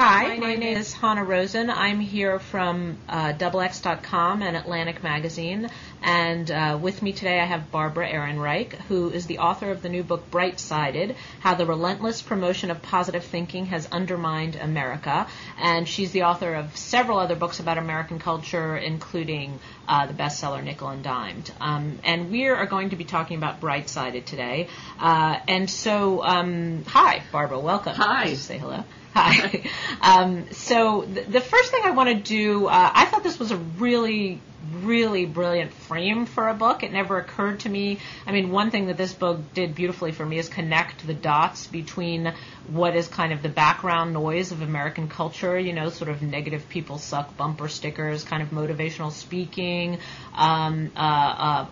Hi, my name is Hanna Rosin. I'm here from XX.com and Atlantic Magazine. And with me today I have Barbara Ehrenreich, who is the author of the new book Bright-Sided, How the Relentless Promotion of Positive Thinking Has Undermined America. And she's the author of several other books about American culture, including the bestseller Nickel and Dimed. And we are going to be talking about Bright-Sided today. Hi, Barbara, welcome. Hi. Just say hello. Hi. So the first thing I want to do, I thought this was a really brilliant frame for a book. It never occurred to me. I mean, one thing that this book did beautifully for me is connect the dots between what is kind of the background noise of American culture, you know, sort of negative people suck bumper stickers, kind of motivational speaking, a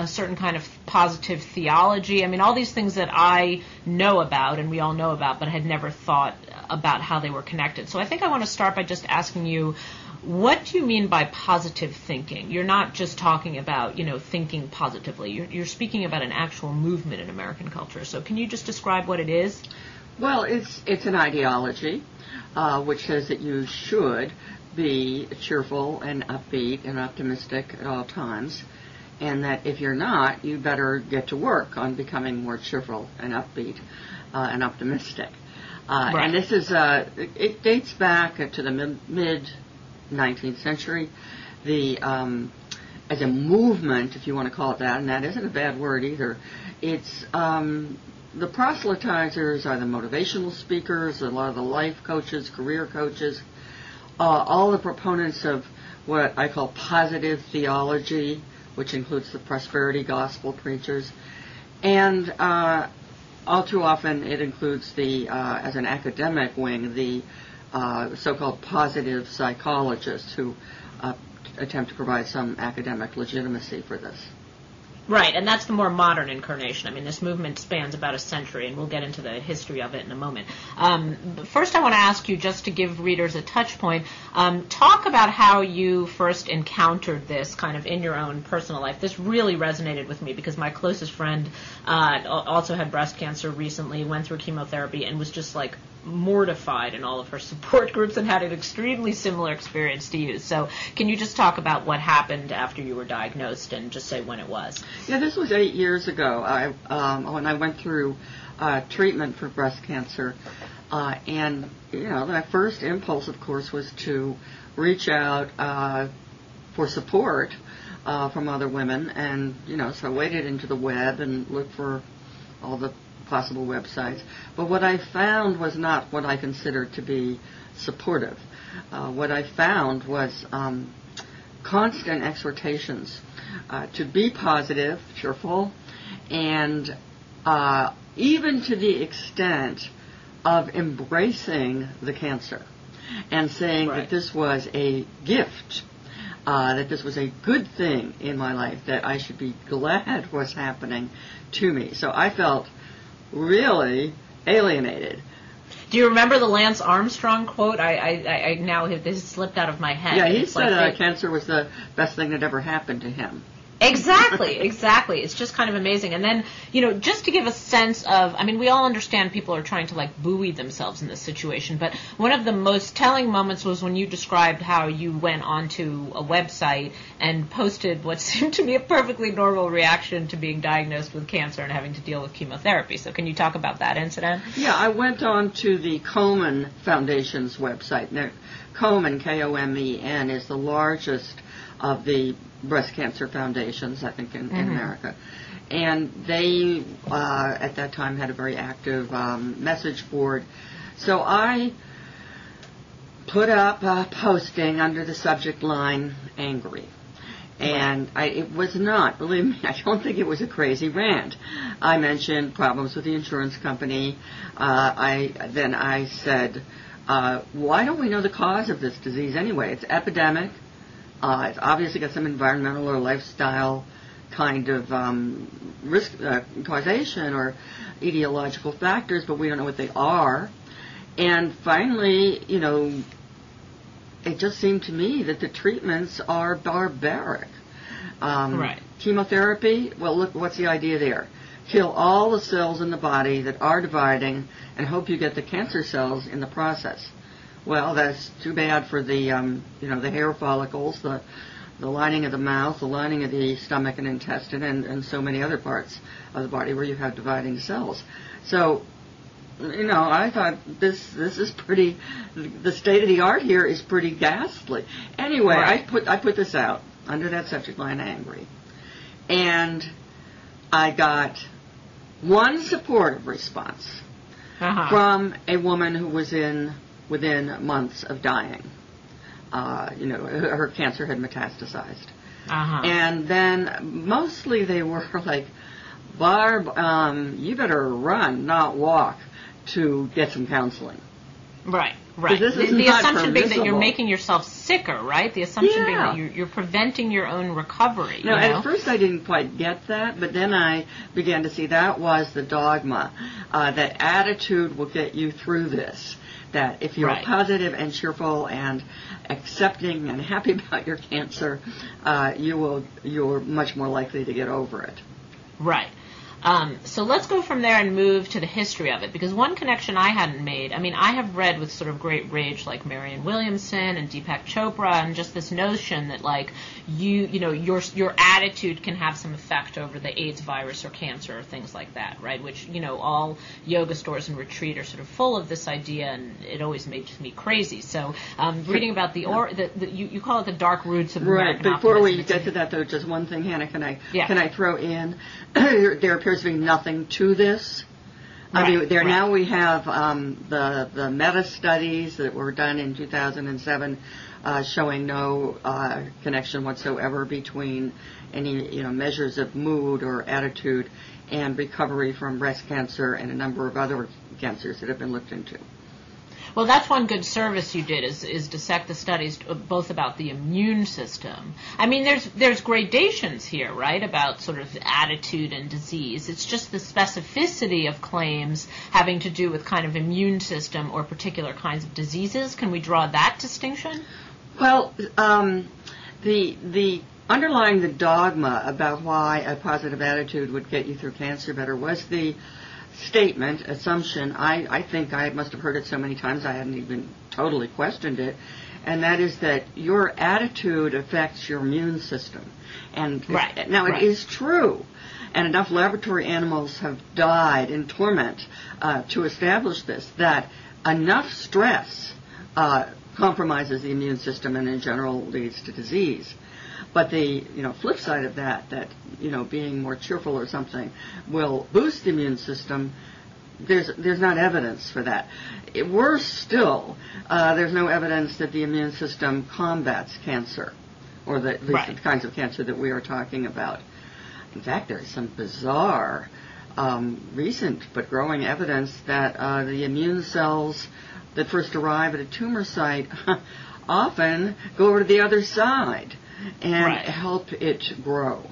certain kind of positive theology. I mean, all these things that I know about and we all know about, but had never thought about how they were connected. So I think I want to start by just asking you, what do you mean by positive thinking? You're not just talking about, thinking positively. You're speaking about an actual movement in American culture. So can you just describe what it is? Well, it's an ideology which says that you should be cheerful and upbeat and optimistic at all times, and that if you're not, you better get to work on becoming more cheerful and upbeat and optimistic. Right. And this is it dates back to the mid 19th century, as a movement, if you want to call it that, and that isn't a bad word either. It's the proselytizers are the motivational speakers, a lot of the life coaches, career coaches, all the proponents of what I call positive theology, which includes the prosperity gospel preachers, and all too often it includes as an academic wing, the so-called positive psychologists who attempt to provide some academic legitimacy for this. Right, and that's the more modern incarnation. I mean, this movement spans about a century, and we'll get into the history of it in a moment. But first, I want to ask you, just to give readers a touch point, talk about how you first encountered this kind of in your own personal life. This really resonated with me because my closest friend also had breast cancer recently, went through chemotherapy, and was just like mortified in all of her support groups and had an extremely similar experience to you. So can you just talk about what happened after you were diagnosed and just say when it was? Yeah, this was 8 years ago. When I went through treatment for breast cancer, and my first impulse, of course, was to reach out for support from other women, and so I waded into the web and looked for all the possible websites. But what I found was not what I considered to be supportive. What I found was constant exhortations to be positive, cheerful, and even to the extent of embracing the cancer and saying that this was a gift, that this was a good thing in my life, that I should be glad was happening to me. So I felt really alienated. Do you remember the Lance Armstrong quote? I now this slipped out of my head. Yeah, he said cancer was the best thing that ever happened to him. Exactly. It's just kind of amazing. And then, just to give a sense of, I mean, we all understand people are trying to buoy themselves in this situation, but one of the most telling moments was when you described how you went onto a website and posted what seemed to me a perfectly normal reaction to being diagnosed with cancer and having to deal with chemotherapy. So can you talk about that incident? Yeah, I went on to the Komen Foundation's website. Now, Komen, K-O-M-E-N, is the largest of the breast cancer foundations, I think, in America. And they, at that time, had a very active message board. So I put up a posting under the subject line, angry. And it was not, believe me, I don't think it was a crazy rant. I mentioned problems with the insurance company. Then I said, why don't we know the cause of this disease anyway? It's epidemic. It's obviously got some environmental or lifestyle kind of risk causation or etiological factors, but we don't know what they are. And finally, it just seemed to me that the treatments are barbaric. Chemotherapy, well, look, what's the idea there? Kill all the cells in the body that are dividing and hope you get the cancer cells in the process. Well, that's too bad for the the hair follicles, the lining of the mouth, the lining of the stomach and intestine, and so many other parts of the body where you have dividing cells. So, I thought this is pretty. The state of the art here is pretty ghastly. Anyway, Right. I put this out under that subject line, angry, and I got one supportive response from a woman who was within months of dying. Her cancer had metastasized. And then mostly they were like, Barb, you better run, not walk, to get some counseling. Right. This is The not assumption being that you're permissible. making yourself sicker, right? The assumption being that you're preventing your own recovery. No, at first I didn't quite get that, but then I began to see that was the dogma, that attitude will get you through this. That if you're positive and cheerful and accepting and happy about your cancer, you're much more likely to get over it. Right. So let's go from there and move to the history of it, because one connection I hadn't made, I have read with sort of great rage like Marianne Williamson and Deepak Chopra, and just this notion that like your attitude can have some effect over the AIDS virus or cancer or things like that, right? Which, all yoga stores and retreat are sort of full of this idea, and it always makes me crazy. So reading about you call it the dark roots of American Right. Before we optimism. get to that, though, just one thing, Hannah, can I throw in? There appears to be nothing to this. Now we have the meta studies that were done in 2007 showing no connection whatsoever between any measures of mood or attitude and recovery from breast cancer and a number of other cancers that have been looked into. Well, that's one good service you did is dissect the studies both about the immune system. There's gradations here, right, about sort of attitude and disease. It's just the specificity of claims having to do with kind of immune system or particular kinds of diseases. Can we draw that distinction? Well, the underlying the dogma about why a positive attitude would get you through cancer better was the assumption, I think I must have heard it so many times I hadn't even totally questioned it, and that is that your attitude affects your immune system. And it is true, and enough laboratory animals have died in torment to establish this, that enough stress compromises the immune system and in general leads to disease. But the flip side of that being more cheerful or something will boost the immune system. There's not evidence for that. Worse still, there's no evidence that the immune system combats cancer, or at least the kinds of cancer that we are talking about. In fact, there's some bizarre, recent but growing evidence that the immune cells that first arrive at a tumor site often go over to the other side and help it grow,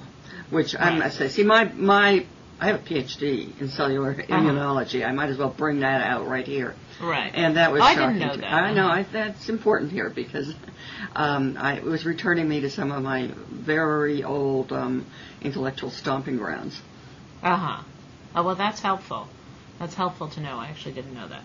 which I must say, I have a PhD in cellular immunology. I might as well bring that out right here. Right. And that was I shocking. didn't know that. I know, that's important here because it was returning me to some of my very old intellectual stomping grounds. Oh, well, that's helpful. That's helpful to know. I actually didn't know that.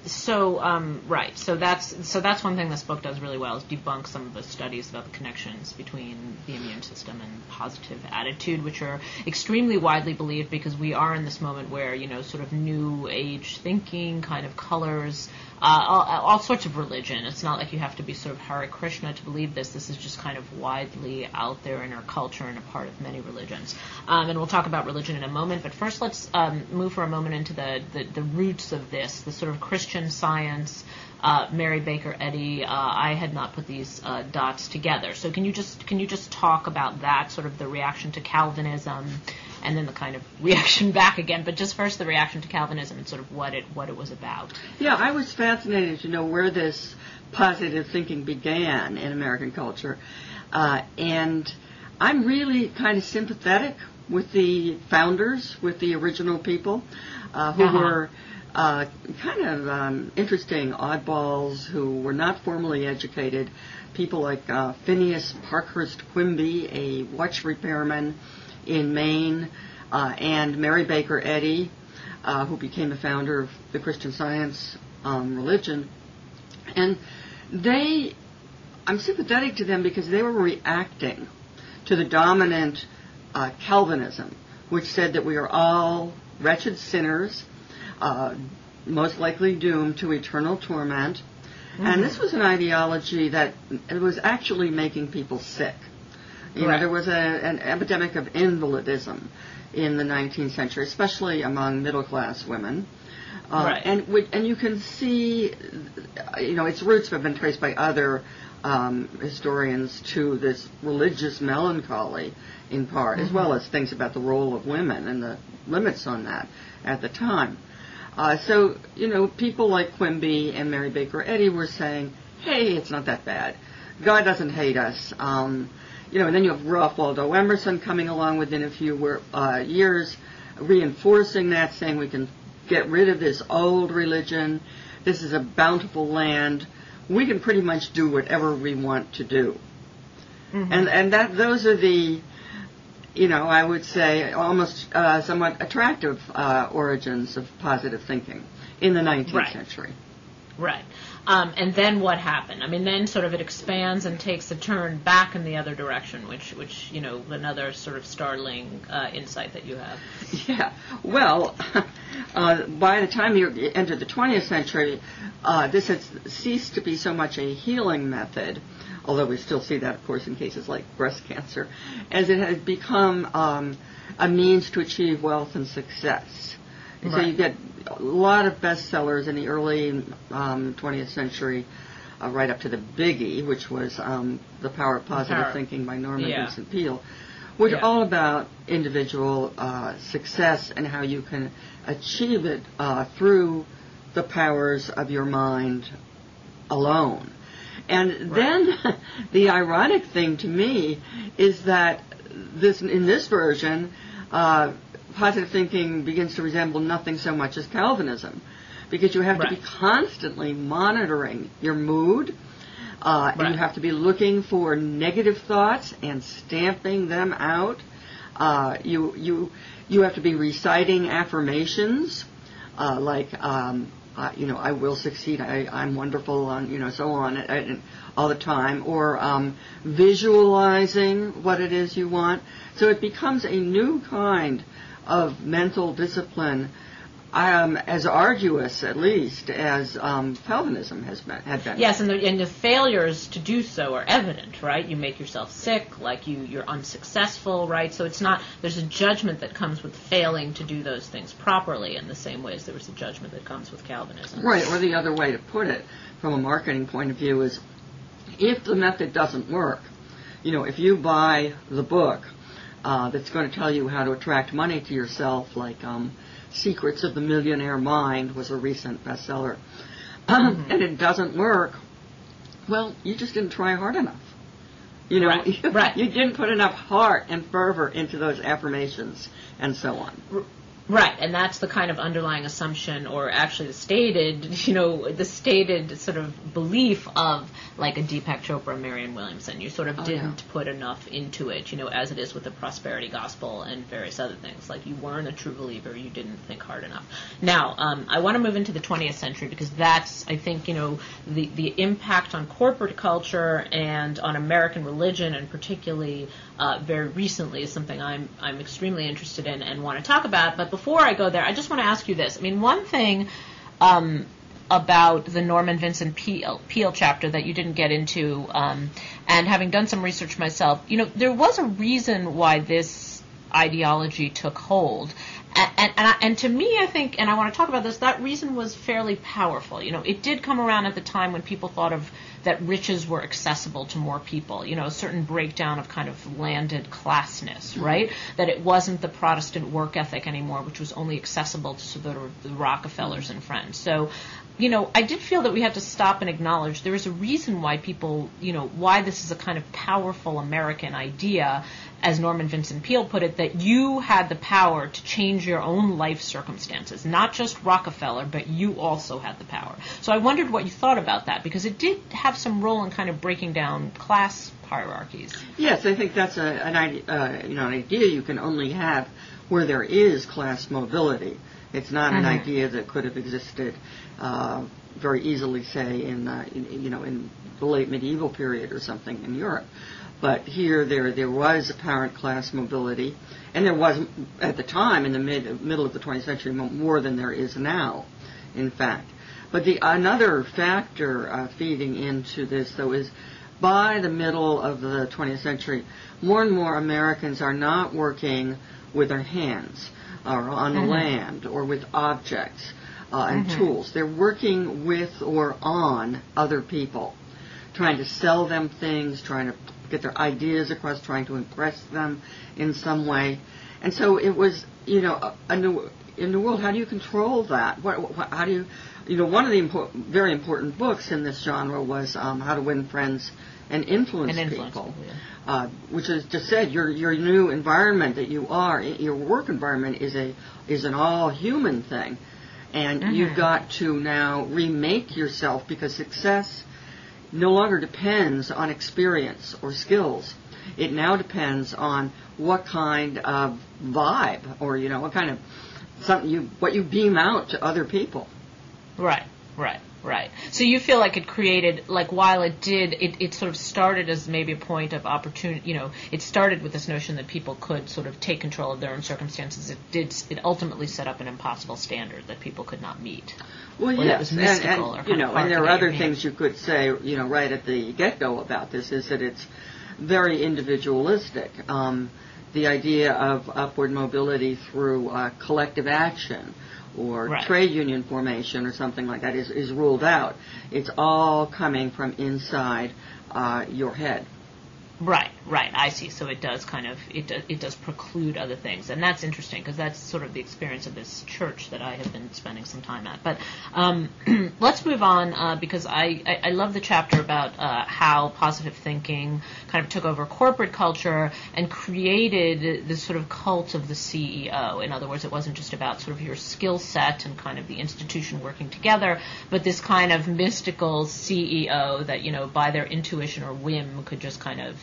So that's one thing this book does really well is debunk some of the studies about the connections between the immune system and positive attitude, which are extremely widely believed because we are in this moment where sort of new age thinking kind of colors all sorts of religion. It's not like you have to be sort of Hare Krishna to believe this. This is just kind of widely out there in our culture and a part of many religions. And we'll talk about religion in a moment. But first, let's move for a moment into the roots of this, the sort of Christian Science. Mary Baker Eddy, I had not put these dots together. So can you just talk about that, sort of the reaction to Calvinism, and then the kind of reaction back again, but just first the reaction to Calvinism and sort of what it was about. Yeah, I was fascinated to know where this positive thinking began in American culture, and I'm really kind of sympathetic with the founders, with the original people, who were kind of interesting oddballs who were not formally educated. People like Phineas Parkhurst Quimby, a watch repairman in Maine, and Mary Baker Eddy, who became the founder of the Christian Science religion. And I'm sympathetic to them because they were reacting to the dominant Calvinism, which said that we are all wretched sinners, most likely doomed to eternal torment. Mm-hmm. And this was an ideology that it was actually making people sick. You know, there was an epidemic of invalidism in the 19th century, especially among middle-class women. And you can see, you know, its roots have been traced by other historians to this religious melancholy, in part, as well as things about the role of women and the limits on that at the time. So, you know, people like Quimby and Mary Baker Eddy were saying, hey, it's not that bad. God doesn't hate us. You know, and then you have Ralph Waldo Emerson coming along within a few years, reinforcing that, saying we can get rid of this old religion. This is a bountiful land. We can pretty much do whatever we want to do. Mm-hmm. And those are the, you know, I would say almost somewhat attractive origins of positive thinking in the 19th century. Right. And then what happened? I mean, then sort of it expands and takes a turn back in the other direction, which you know, another sort of startling insight that you have. Yeah. Well, by the time you enter the 20th century, this has ceased to be so much a healing method, although we still see that, of course, in cases like breast cancer, as it has become a means to achieve wealth and success. And so you get a lot of bestsellers in the early 20th century, right up to the biggie, which was The Power of Positive Thinking by Norman Vincent Peale, which are all about individual success and how you can achieve it through the powers of your mind alone. And then the ironic thing to me is that in this version, positive thinking begins to resemble nothing so much as Calvinism, because you have to be constantly monitoring your mood. And you have to be looking for negative thoughts and stamping them out. You have to be reciting affirmations like you know, I will succeed, I'm wonderful, you know, so on, all the time, or visualizing what it is you want. So it becomes a new kind of mental discipline, as arduous, at least, as Calvinism had been. Yes, and the failures to do so are evident, right? You make yourself sick, like you're unsuccessful, right? So it's not, there's a judgment that comes with failing to do those things properly in the same way as there was a judgment that comes with Calvinism. Right, or the other way to put it, from a marketing point of view, is if the method doesn't work, you know, if you buy the book that's going to tell you how to attract money to yourself, like Secrets of the Millionaire Mind was a recent bestseller, and it doesn't work, well, you just didn't try hard enough. You know, you didn't put enough heart and fervor into those affirmations and so on. Right, and that's the kind of underlying assumption, or actually the stated sort of belief of like a Deepak Chopra, Marianne Williamson. You sort of didn't put enough into it, you know, as it is with the prosperity gospel and various other things. Like you weren't a true believer, you didn't think hard enough. Now, I want to move into the 20th century because that's, I think, you know, the impact on corporate culture and on American religion, and particularly very recently, is something I'm extremely interested in and want to talk about. But before I go there, I just want to ask you this. I mean, one thing about the Norman Vincent Peale chapter that you didn't get into, and having done some research myself, you know, there was a reason why this ideology took hold. And to me, I think, and I want to talk about this, that reason was fairly powerful. You know, it did come around at the time when people thought of that riches were accessible to more people, you know, a certain breakdown of kind of landed classness, right? That it wasn't the Protestant work ethic anymore, which was only accessible to sort of the Rockefellers and friends. So, you know, I did feel that we had to stop and acknowledge there is a reason why people, you know, why this is a kind of powerful American idea, as Norman Vincent Peale put it, that you had the power to change your own life circumstances, not just Rockefeller, but you also had the power. So I wondered what you thought about that, because it did have some role in kind of breaking down class hierarchies. Yes, I think that's an idea you can only have where there is class mobility. It's not an idea that could have existed very easily say in the late medieval period or something in Europe. But here there was apparent class mobility, and there was at the time in the middle of the 20th century more than there is now, in fact. But another factor feeding into this, though, is by the middle of the 20th century, more and more Americans are not working with their hands or on the land or with objects and tools. They're working with or on other people, trying to sell them things, trying to get their ideas across, trying to impress them in some way. And so it was, in the world, how do you control that? How do you, one of the very important books in this genre was How to Win Friends and Influence People, which is just said your new environment that you are, your work environment is an all human thing, and you've got to now remake yourself, because success no longer depends on experience or skills. It now depends on what kind of vibe or what kind of what you beam out to other people. Right. So you feel like it created, like, while it did, it sort of started as maybe a point of opportunity, it started with this notion that people could sort of take control of their own circumstances. It ultimately set up an impossible standard that people could not meet. Well, yes, that was mystical, and there are other things you could say, right at the get-go about this, is that it's very individualistic. The idea of upward mobility through collective action or trade union formation or something like that is ruled out. It's all coming from inside your head. Right. I see. So it does it does preclude other things, and that's interesting, because that's sort of the experience of this church that I have been spending some time at. But let's move on, because I love the chapter about how positive thinking kind of took over corporate culture and created this sort of cult of the CEO. In other words, it wasn't just about sort of your skill set and kind of the institution working together, but this kind of mystical CEO that, by their intuition or whim could just kind of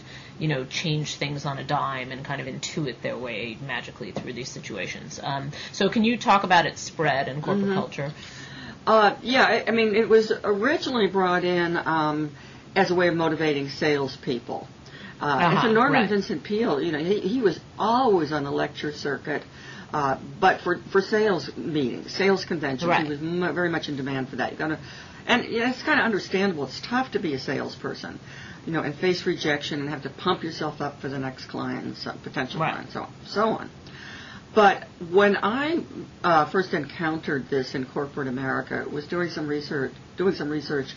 change things on a dime and kind of intuit their way magically through these situations. So can you talk about its spread in corporate culture? It was originally brought in as a way of motivating salespeople. And so Norman Vincent Peale, he was always on the lecture circuit, but for sales meetings, sales conventions, he was very much in demand for that. And it's kind of understandable. It's tough to be a salesperson, and face rejection and have to pump yourself up for the next client, potential client, so on. But when I first encountered this in corporate America, it was doing some research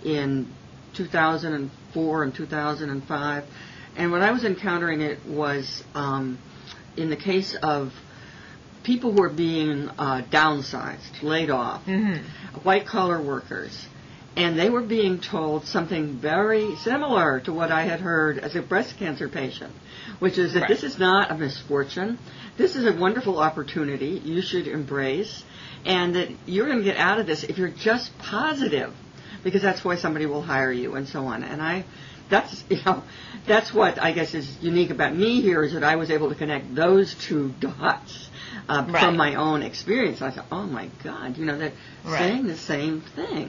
in 2004 and 2005, and when I was encountering it was in the case of people who were being downsized, laid off, white-collar workers, and they were being told something very similar to what I had heard as a breast cancer patient, which is that this is not a misfortune. This is a wonderful opportunity you should embrace, and that you're going to get out of this if you're just positive, because that's why somebody will hire you, and so on. And that's what I guess is unique about me here, is that I was able to connect those two dots from my own experience. I thought, oh my God, they're saying the same thing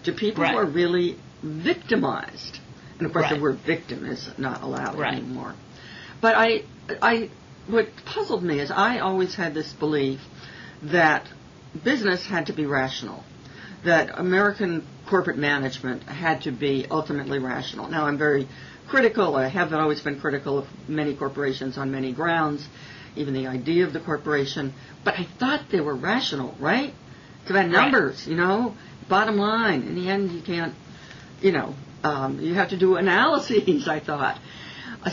to people who are really victimized. And of course the word victim is not allowed anymore. But what puzzled me is I always had this belief that business had to be rational, that American corporate management had to be ultimately rational. Now, I'm very critical, I have always been critical of many corporations on many grounds, even the idea of the corporation, but I thought they were rational, right? It's about numbers, bottom line. In the end, you can't, you have to do analyses, I thought.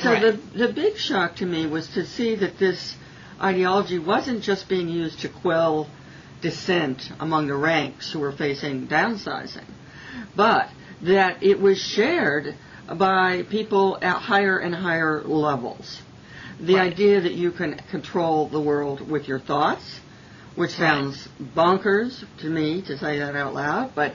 So the big shock to me was to see that this ideology wasn't just being used to quell dissent among the ranks who were facing downsizing, but that it was shared by people at higher and higher levels. The idea that you can control the world with your thoughts, which sounds bonkers to me to say that out loud, but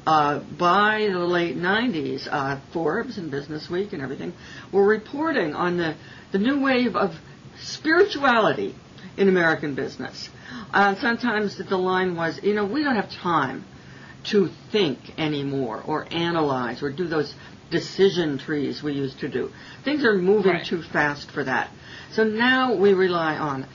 by the late 90s, Forbes and Business Week and everything were reporting on the new wave of spirituality in American business. Sometimes the line was, we don't have time to think anymore or analyze or do those decision trees we used to do. Things are moving too fast for that. So now we rely on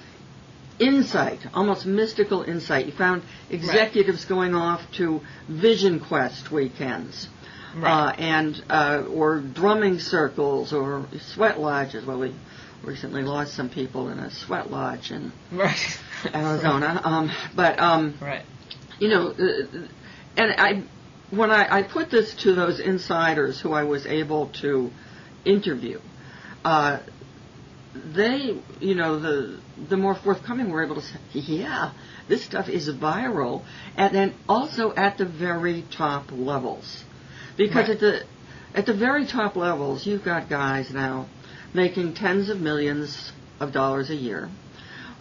insight, almost mystical insight. You found executives going off to Vision Quest weekends, or drumming circles or sweat lodges. Well, we recently lost some people in a sweat lodge in Arizona. And when I put this to those insiders who I was able to interview, they, the more forthcoming were able to say, yeah, this stuff is viral, and then also at the very top levels. Because at the very top levels, you've got guys now making tens of millions of dollars a year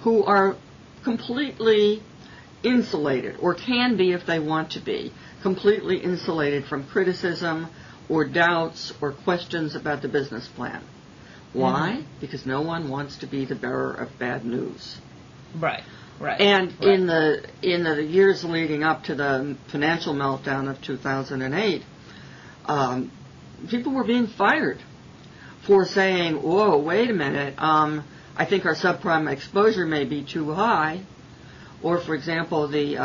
who are completely insulated, or can be if they want to be, completely insulated from criticism or doubts or questions about the business plan. Why? Because no one wants to be the bearer of bad news. And in the years leading up to the financial meltdown of 2008, people were being fired for saying, whoa, wait a minute, I think our subprime exposure may be too high. Or, for example, the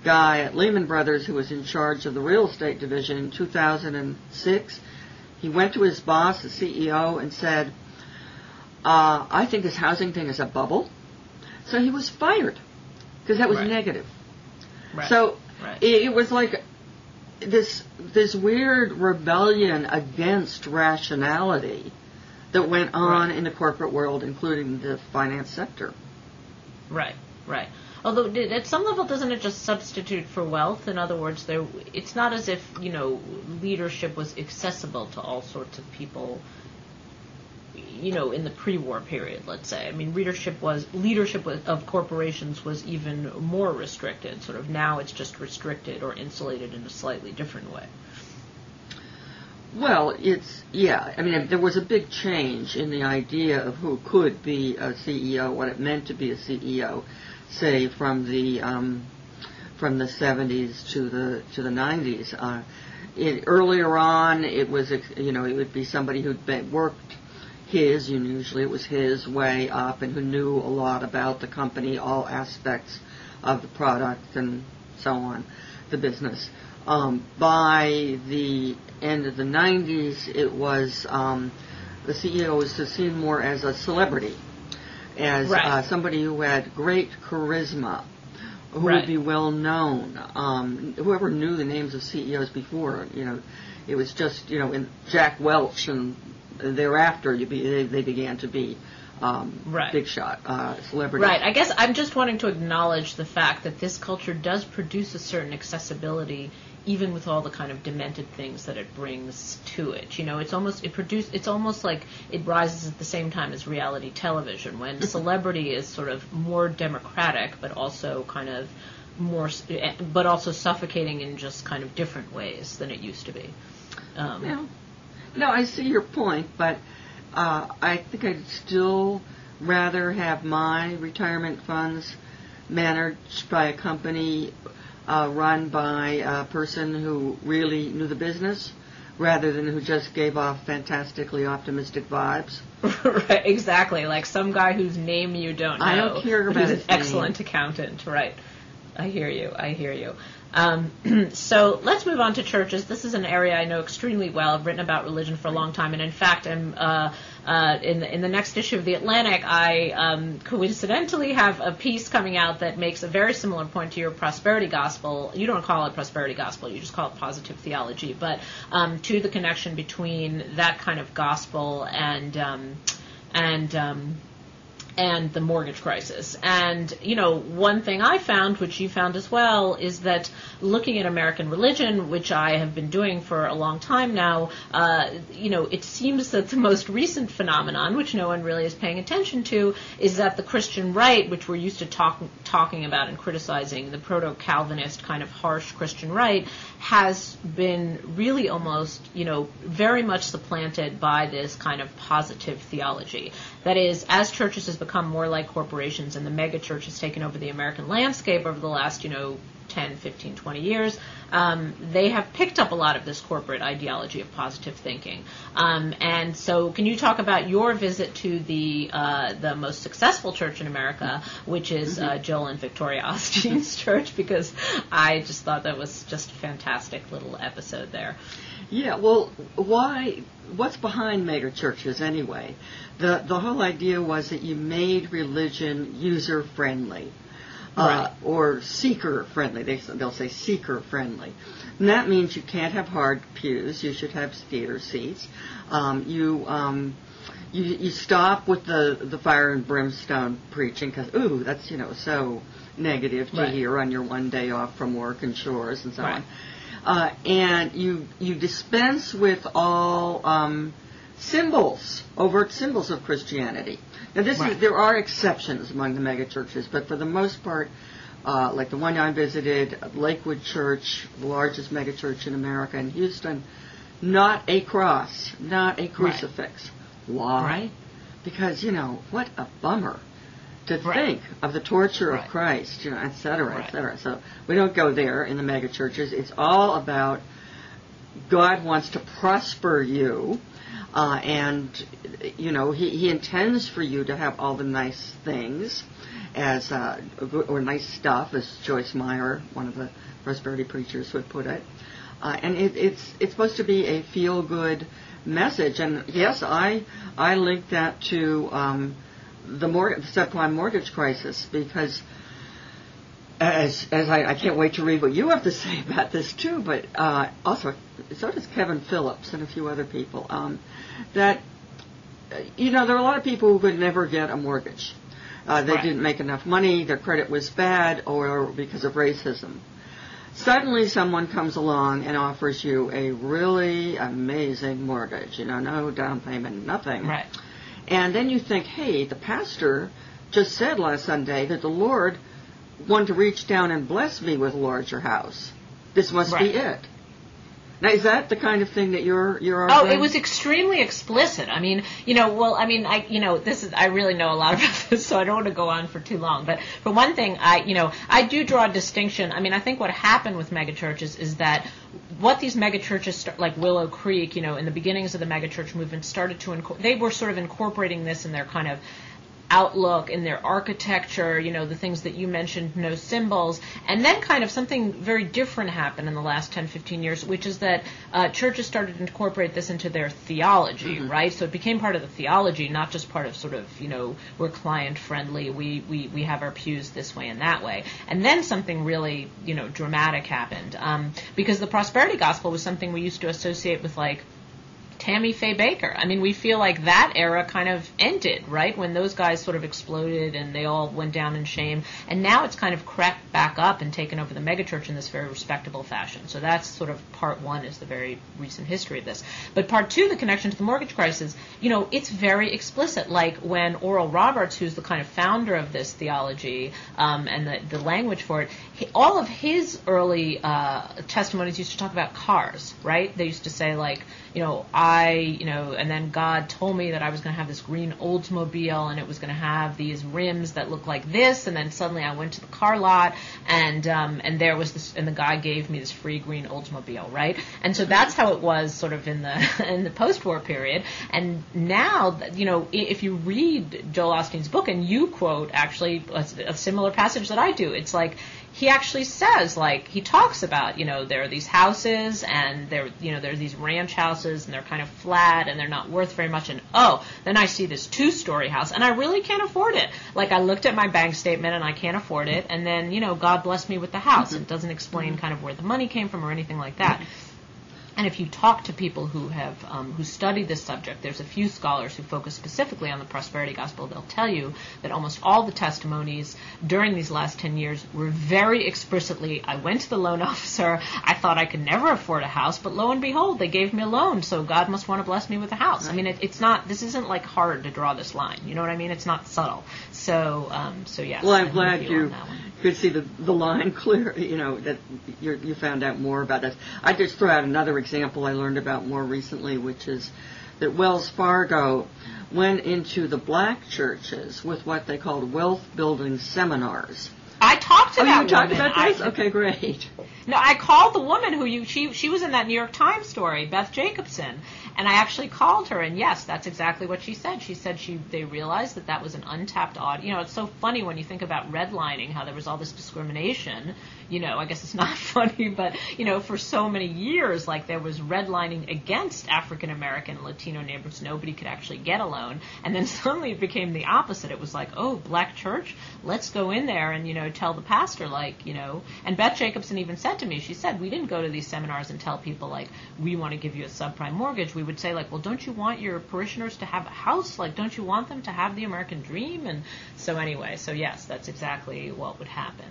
guy at Lehman Brothers who was in charge of the real estate division in 2006, he went to his boss, the CEO, and said, I think this housing thing is a bubble. So he was fired because that was negative. So it was like this weird rebellion against rationality that went on in the corporate world, including the finance sector. Although at some level, doesn't it just substitute for wealth? In other words, it's not as if, leadership was accessible to all sorts of people, in the pre-war period, let's say. I mean, leadership of corporations was even more restricted. Sort of now it's just restricted or insulated in a slightly different way. Well, there was a big change in the idea of who could be a CEO, what it meant to be a CEO, say from the 70s to the 90s. Earlier on, it was it would be somebody who'd worked usually it was his way up, and who knew a lot about the company, all aspects of the product and so on, the business. By the end of the 90s, it was the CEO was seen more as a celebrity, as somebody who had great charisma, who would be well known. Whoever knew the names of CEOs before, it was just in Jack Welch, and thereafter they began to be big shot celebrities. I guess I'm just wanting to acknowledge the fact that this culture does produce a certain accessibility, even with all the kind of demented things that it brings to it. It's almost like it rises at the same time as reality television, when celebrity is sort of more democratic, but also kind of more, but also suffocating in just kind of different ways than it used to be. No, I see your point, but I think I'd still rather have my retirement funds managed by a company run by a person who really knew the business, rather than who just gave off fantastically optimistic vibes. Exactly, like some guy whose name you don't know. I don't care about his an excellent accountant, I hear you. So let's move on to churches. This is an area I know extremely well. I've written about religion for a long time, and in fact, I'm in the next issue of The Atlantic, I coincidentally have a piece coming out that makes a very similar point to your prosperity gospel. You don't call it prosperity gospel; you just call it positive theology. But to the connection between that kind of gospel and the mortgage crisis. And, one thing I found, which you found as well, is that looking at American religion, which I have been doing for a long time now, it seems that the most recent phenomenon, which no one really is paying attention to, is that the Christian right, which we're used to talking about and criticizing, the proto-Calvinist kind of harsh Christian right, has been really almost, very much supplanted by this kind of positive theology. That is, as churches has become more like corporations and the mega church has taken over the American landscape over the last, 10, 15, 20 years, they have picked up a lot of this corporate ideology of positive thinking. And so can you talk about your visit to the most successful church in America, which is Joel and Victoria Osteen's church, because I just thought that was just a fantastic little episode there. Yeah, well, what's behind mega churches anyway? The whole idea was that you made religion user-friendly. Right. Or seeker-friendly. They'll say seeker-friendly. And that means you can't have hard pews. You should have theater seats. You stop with the fire and brimstone preaching because, that's, so negative to hear on your one day off from work and chores and so on. And you dispense with all overt symbols of Christianity. Now, there are exceptions among the mega churches, but for the most part, like the one I visited, Lakewood Church, the largest mega church in America in Houston, not a cross, not a crucifix. Why? Right. Because, what a bummer to think of the torture of Christ, et cetera, et cetera. So we don't go there in the mega churches. It's all about God wants to prosper you. And, he intends for you to have all the nice things or nice stuff, as Joyce Meyer, one of the prosperity preachers, would put it. And it's supposed to be a feel-good message. And, yes, I link that to the subprime mortgage crisis because as I can't wait to read what you have to say about this, too, but also so does Kevin Phillips and a few other people. That, there are a lot of people who could never get a mortgage. They didn't make enough money, their credit was bad, or because of racism. Suddenly someone comes along and offers you a really amazing mortgage, no down payment, nothing. Right. And then you think, hey, the pastor just said last Sunday that the Lord wanted to reach down and bless me with a larger house. This must be it. Now, is that the kind of thing that you're arguing? Oh, it was extremely explicit. I mean, I really know a lot about this, so I don't want to go on for too long. But for one thing, I do draw a distinction. I mean, I think what happened with megachurches is that what these megachurches, like Willow Creek, in the beginnings of the megachurch movement, started to they were sort of incorporating this in their kind of outlook, in their architecture, the things that you mentioned, no symbols. And then kind of something very different happened in the last 10, 15 years, which is that churches started to incorporate this into their theology, right? So it became part of the theology, not just part of sort of, we're client-friendly, we have our pews this way and that way. And then something really, dramatic happened. Because the prosperity gospel was something we used to associate with, like, Tammy Faye Baker. I mean, we feel like that era kind of ended, right, when those guys sort of exploded and they all went down in shame. And now it's kind of crept back up and taken over the megachurch in this very respectable fashion. So that's sort of part one, is the very recent history of this. But part two, the connection to the mortgage crisis, it's very explicit. Like when Oral Roberts, who's the kind of founder of this theology and the language for it, all of his early testimonies used to talk about cars, right? They used to say, like, and then God told me that I was going to have this green Oldsmobile and it was going to have these rims that look like this, and then suddenly I went to the car lot and there was this, and the guy gave me this free green Oldsmobile, right? And so that's how it was sort of in the post-war period. And now, if you read Joel Osteen's book, and you quote actually a similar passage that I do, it's like, he actually says, like, he talks about, there are these houses and there are these ranch houses and they're kind of flat and they're not worth very much. And, then I see this 2-story house and I really can't afford it. Like, I looked at my bank statement and I can't afford it. And then, God blessed me with the house. It doesn't explain kind of where the money came from or anything like that. And if you talk to people who have who study this subject, there's a few scholars who focus specifically on the prosperity gospel. They'll tell you that almost all the testimonies during these last 10 years were very explicitly, I went to the loan officer, I thought I could never afford a house, but lo and behold, they gave me a loan, so God must want to bless me with a house. I mean, it's not, this isn't like hard to draw this line. You know what I mean? It's not subtle. So yes. Well, I'm glad you could see the line clear, that you found out more about this. I just throw out another example I learned about more recently, which is that Wells Fargo went into the black churches with what they called wealth building seminars. I talked talked to that woman. You talked about this? Okay, great. No, I called the woman who she was in that New York Times story, Beth Jacobson, and I actually called her, and yes, that's exactly what she said. She said they realized that was an untapped audience. It's so funny when you think about redlining, how there was all this discrimination. I guess it's not funny, but for so many years, like there was redlining against African American and Latino neighborhoods. Nobody could actually get a loan, and then suddenly it became the opposite. It was like, oh, black church, let's go in there and tell the pastor, and Beth Jacobson even said to me, she said, we didn't go to these seminars and tell people like, we want to give you a subprime mortgage. We would say like, well, don't you want your parishioners to have a house? Like, don't you want them to have the American dream? And so anyway, so yes, that's exactly what would happen,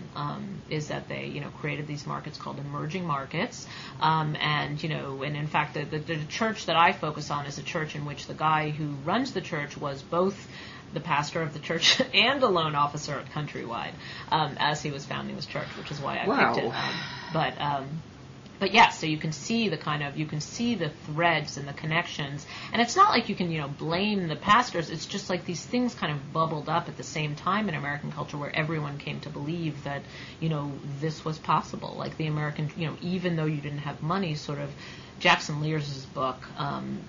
is that they, created these markets called emerging markets. And in fact, the church that I focus on is a church in which the guy who runs the church was both the pastor of the church and a loan officer at Countrywide, as he was founding this church, which is why I picked it. But yeah, so you can see the threads and the connections, and it's not like you can blame the pastors. It's just like these things kind of bubbled up at the same time in American culture, where everyone came to believe that this was possible. Like the American, even though you didn't have money, sort of Jackson Lears's book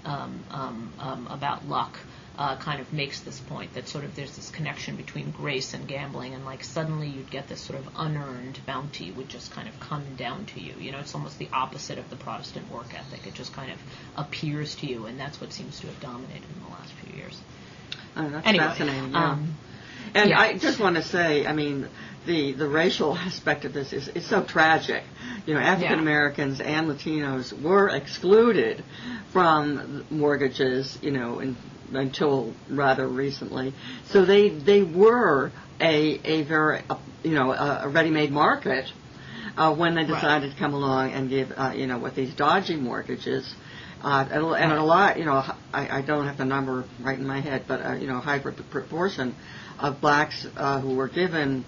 about luck. Kind of makes this point that sort of there's this connection between grace and gambling, and like suddenly you'd get this sort of unearned bounty would just kind of come down to you. It's almost the opposite of the Protestant work ethic. It just kind of appears to you, and that's what seems to have dominated in the last few years. Oh, that's anyway, fascinating. Yeah. And yeah. I just want to say, I mean, the racial aspect of this is so tragic. African Americans and Latinos were excluded from mortgages, until rather recently. So they were a very a ready-made market when they decided to come along and give with these dodgy mortgages. And a lot, I don't have the number right in my head, but a high proportion of blacks who were given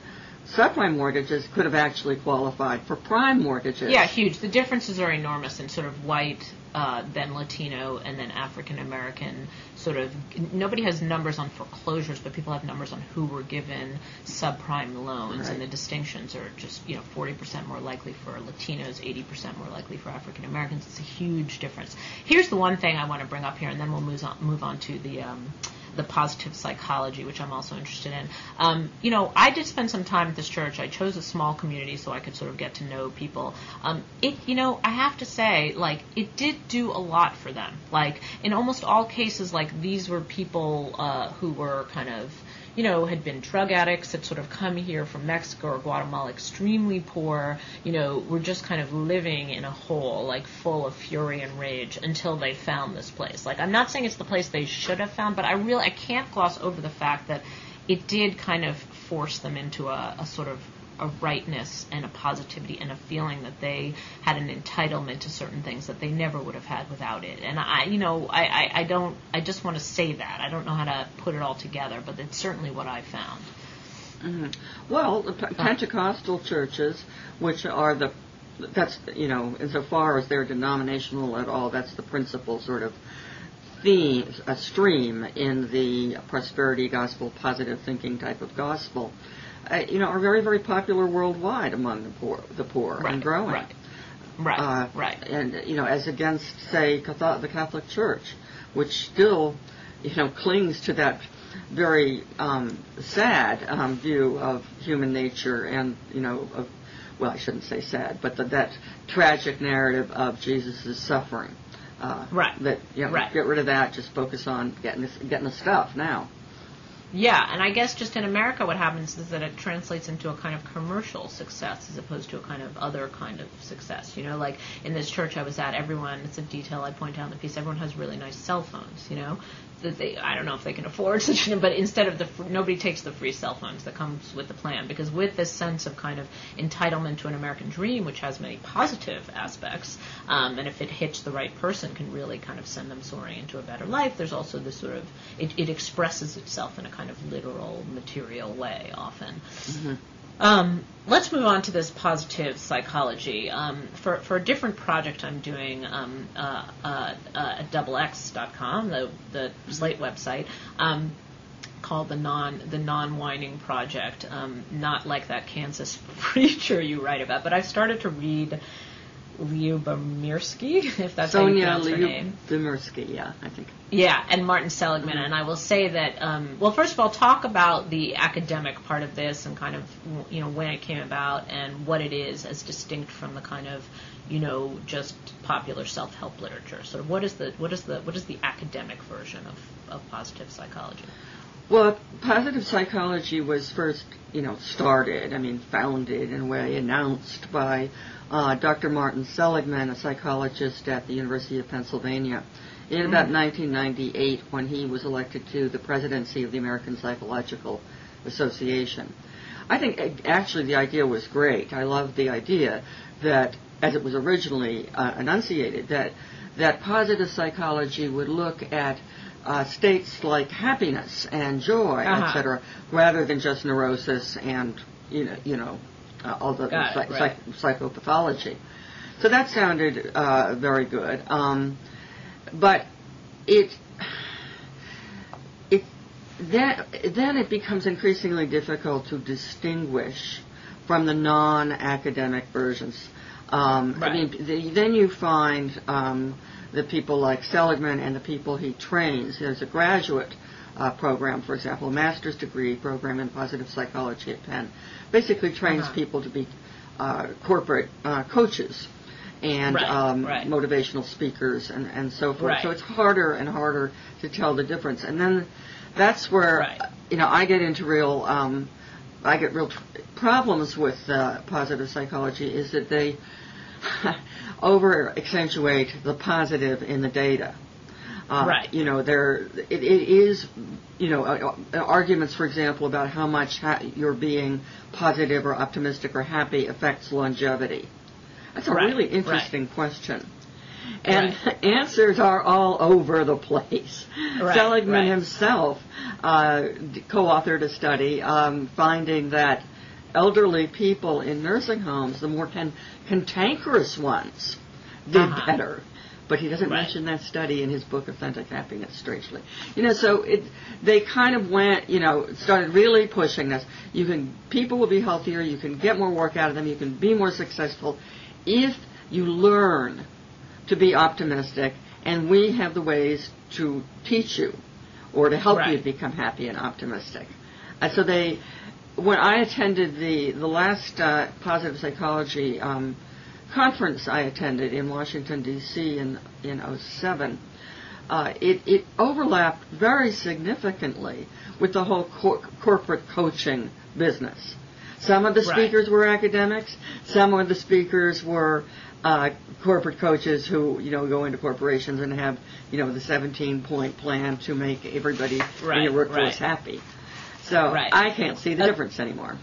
subprime mortgages could have actually qualified for prime mortgages. Yeah, huge. The differences are enormous in sort of white, then Latino, and then African American. Sort of, nobody has numbers on foreclosures, but people have numbers on who were given subprime loans, right. And the distinctions are just 40% more likely for Latinos, 80% more likely for African Americans. It's a huge difference. Here's the one thing I want to bring up here, and then we'll move on to the positive psychology, which I'm also interested in. I did spend some time at this church. I chose a small community so I could sort of get to know people. I have to say, like, it did do a lot for them. Like, in almost all cases, like, these were people who were kind of, had been drug addicts, had sort of come here from Mexico or Guatemala, extremely poor, were just kind of living in a hole, like full of fury and rage until they found this place. Like, I'm not saying it's the place they should have found, but I can't gloss over the fact that it did kind of force them into a sort of a rightness and a positivity and a feeling that they had an entitlement to certain things that they never would have had without it. And I just want to say that. I don't know how to put it all together, but it's certainly what I found. Mm-hmm. Well, the Pentecostal churches, which are that's insofar as they're denominational at all, that's the principal sort of theme, a stream in the prosperity gospel, positive thinking type of gospel. Are very, very popular worldwide among the poor right, and growing. Right. And, as against, say, the Catholic Church, which still, clings to that very sad view of human nature and, well, I shouldn't say sad, but that tragic narrative of Jesus' suffering. Right. That, get rid of that, just focus on getting the stuff now. Yeah, and I guess just in America what happens is that it translates into a kind of commercial success as opposed to a kind of other kind of success. Like in this church I was at, everyone, it's a detail I point out in the piece, everyone has really nice cell phones, that I don't know if they can afford such, but instead of nobody takes the free cell phones that comes with the plan, because with this sense of kind of entitlement to an American dream, which has many positive aspects, and if it hits the right person, can really kind of send them soaring into a better life. There's also this sort of, it expresses itself in a kind of literal, material way often. Mm-hmm. Let's move on to this positive psychology. For a different project I'm doing at doublex.com, the Slate website, called the non-whining project, not like that Kansas preacher you write about, but I've started to read Lyubomirsky, if that's how you pronounce her name. Lyubomirsky, yeah, I think. Yeah, and Martin Seligman, and I will say that, well, first of all, talk about the academic part of this and kind of, when it came about and what it is as distinct from the kind of, just popular self-help literature. So what is the academic version of positive psychology? Well, positive psychology was first, founded in a way, announced by Dr. Martin Seligman, a psychologist at the University of Pennsylvania, in about 1998 when he was elected to the presidency of the American Psychological Association. I think actually the idea was great. I loved the idea that, as it was originally enunciated, that positive psychology would look at states like happiness and joy, etc., rather than just neurosis and all the psychopathology. So that sounded very good, but then it becomes increasingly difficult to distinguish from the non-academic versions. Then you find the people like Seligman and the people he trains. There's a graduate program, for example, a master's degree program in positive psychology at Penn, basically trains people to be corporate coaches and motivational speakers and so forth. Right. So it's harder and harder to tell the difference. And then that's where I get into real problems with positive psychology, is that they over accentuate the positive in the data. It is arguments, for example, about how much your being positive or optimistic or happy affects longevity. That's a really interesting question. And answers are all over the place. Seligman himself co-authored a study finding that elderly people in nursing homes, the more cantankerous ones, did better. But he doesn't mention that study in his book, Authentic Happiness, strangely. So they kind of went, started really pushing this. People will be healthier, you can get more work out of them, you can be more successful if you learn to be optimistic, and we have the ways to teach you or to help you become happy and optimistic. So when I attended the last positive psychology conference I attended in Washington, D.C. in 2007, it overlapped very significantly with the whole corporate coaching business. Some of the speakers were academics. Some of the speakers were corporate coaches who, go into corporations and have, the 17-point plan to make everybody in your workforce happy. So I can't see the difference anymore.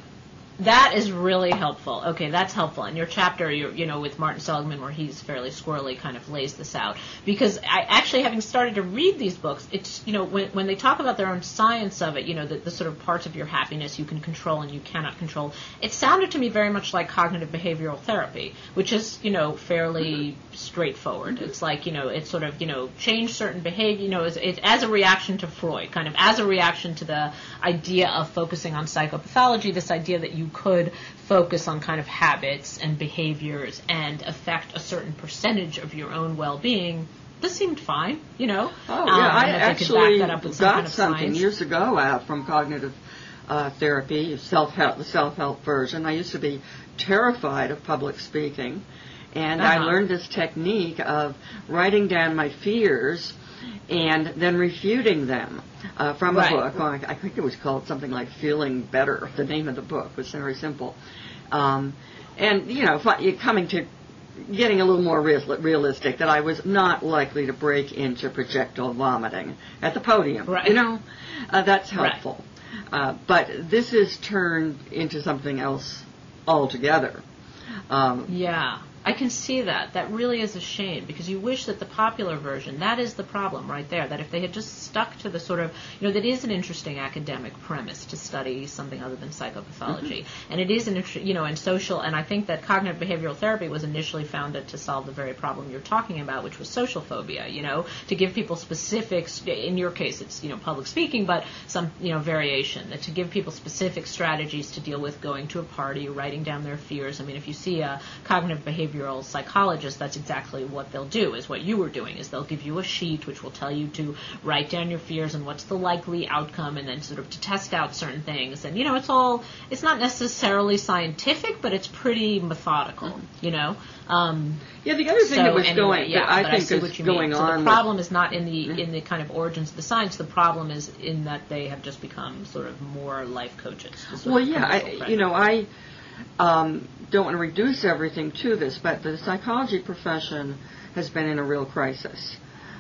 That is really helpful. Okay, that's helpful. And your chapter, with Martin Seligman, where he's fairly squirrely, kind of lays this out. Because I actually, having started to read these books, it's, when they talk about their own science of it, the sort of parts of your happiness you can control and you cannot control, it sounded to me very much like cognitive behavioral therapy, which is, fairly straightforward. It's like, it's sort of, change certain behavior, it's as a reaction to Freud, kind of as a reaction to the idea of focusing on psychopathology, this idea that you could focus on kind of habits and behaviors and affect a certain percentage of your own well-being. This seemed fine, Oh, yeah, I actually got something years ago from cognitive therapy, the self-help version. I used to be terrified of public speaking, and I learned this technique of writing down my fears and then refuting them from a book. Well, I think it was called something like Feeling Better. The name of the book was very simple. And, coming to getting a little more realistic, that I was not likely to break into projectile vomiting at the podium. That's helpful. But this is turned into something else altogether. I can see that. That really is a shame, because you wish that the popular version, that is the problem right there, that if they had just stuck to the sort of, that is an interesting academic premise to study something other than psychopathology. And it is an, and social, and I think that cognitive behavioral therapy was initially founded to solve the very problem you're talking about, which was social phobia, to give people specifics, in your case it's, public speaking, but some, variation, that to give people specific strategies to deal with going to a party, writing down their fears. I mean, if you see a cognitive behavioral psychologist, that's exactly what they'll do, is what you were doing, is they'll give you a sheet which will tell you to write down your fears and what's the likely outcome, and then sort of to test out certain things. And, it's not necessarily scientific, but it's pretty methodical, Yeah, the other thing that was I think is going on. So the problem is not in the kind of origins of the science. The problem is in that they have just become sort of more life coaches. I don't want to reduce everything to this, but the psychology profession has been in a real crisis.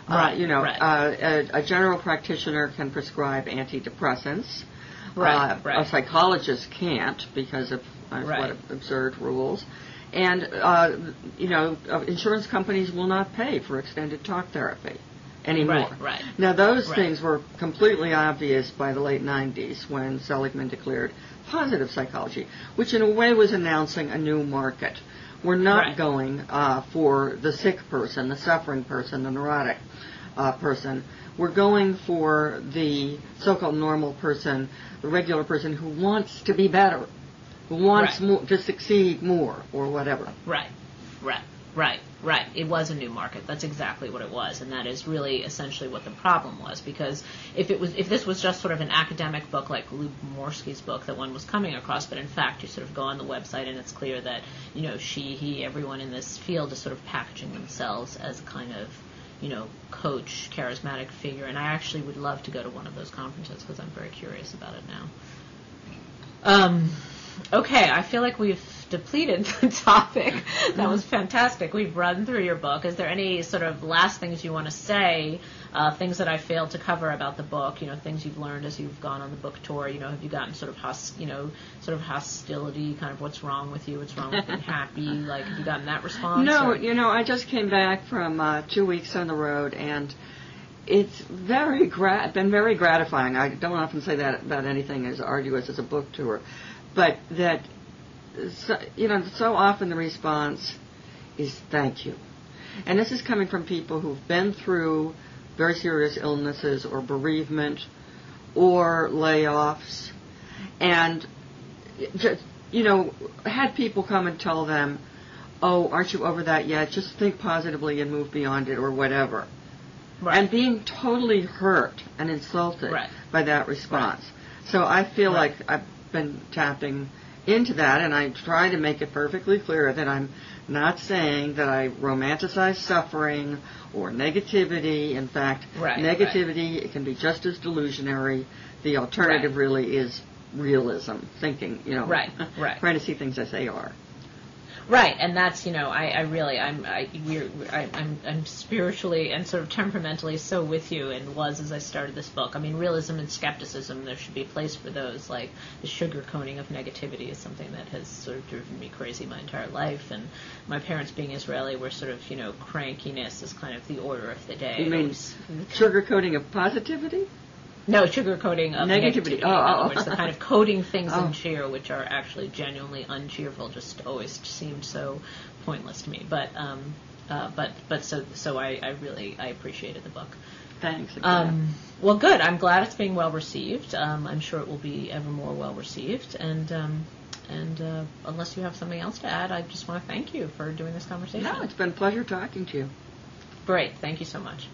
Right. A general practitioner can prescribe antidepressants. Right. A psychologist can't because of what absurd rules. And, insurance companies will not pay for extended talk therapy anymore. Right. Now, those things were completely obvious by the late 90s when Seligman declared positive psychology, which in a way was announcing a new market. We're not going for the sick person, the suffering person, the neurotic person. We're going for the so-called normal person, the regular person who wants to be better, who wants to succeed more, or whatever. Right. It was a new market. That's exactly what it was, and that is really essentially what the problem was. Because if this was just sort of an academic book like Lou Morsky's book that one was coming across, but in fact you sort of go on the website and it's clear that she, he, everyone in this field is sort of packaging themselves as a kind of coach, charismatic figure. And I actually would love to go to one of those conferences because I'm very curious about it now. Okay, I feel like we've depleted the topic. That was fantastic. We've run through your book. Is there any sort of last things you want to say, things that I failed to cover about the book, things you've learned as you've gone on the book tour? Have you gotten sort of hostility, kind of what's wrong with you, what's wrong with being happy? Like, have you gotten that response? No, I just came back from 2 weeks on the road, and it's been very gratifying. I don't often say that about anything as arduous as a book tour. But that, so often the response is thank you. And this is coming from people who've been through very serious illnesses or bereavement or layoffs, and just, had people come and tell them, oh, aren't you over that yet? Just think positively and move beyond it, or whatever. Right. And being totally hurt and insulted by that response. So I feel like I've been tapping into that, and I try to make it perfectly clear that I'm not saying that I romanticize suffering or negativity. In fact, negativity it can be just as delusionary. The alternative really is realism, thinking, trying to see things as they are. Right, and that's I'm spiritually and sort of temperamentally so with you, and was as I started this book. I mean, realism and skepticism, there should be a place for those. Like the sugarcoating of negativity is something that has sort of driven me crazy my entire life. And my parents being Israeli were sort of crankiness is kind of the order of the day. You mean sugarcoating of positivity? No, sugarcoating of negativity. In other words, the kind of coating things in cheer, which are actually genuinely uncheerful, just always seemed so pointless to me. But so I really appreciated the book. Thanks. Well, good. I'm glad it's being well received. I'm sure it will be ever more well received. And unless you have something else to add, I just want to thank you for doing this conversation. No, it's been a pleasure talking to you. Great. Thank you so much.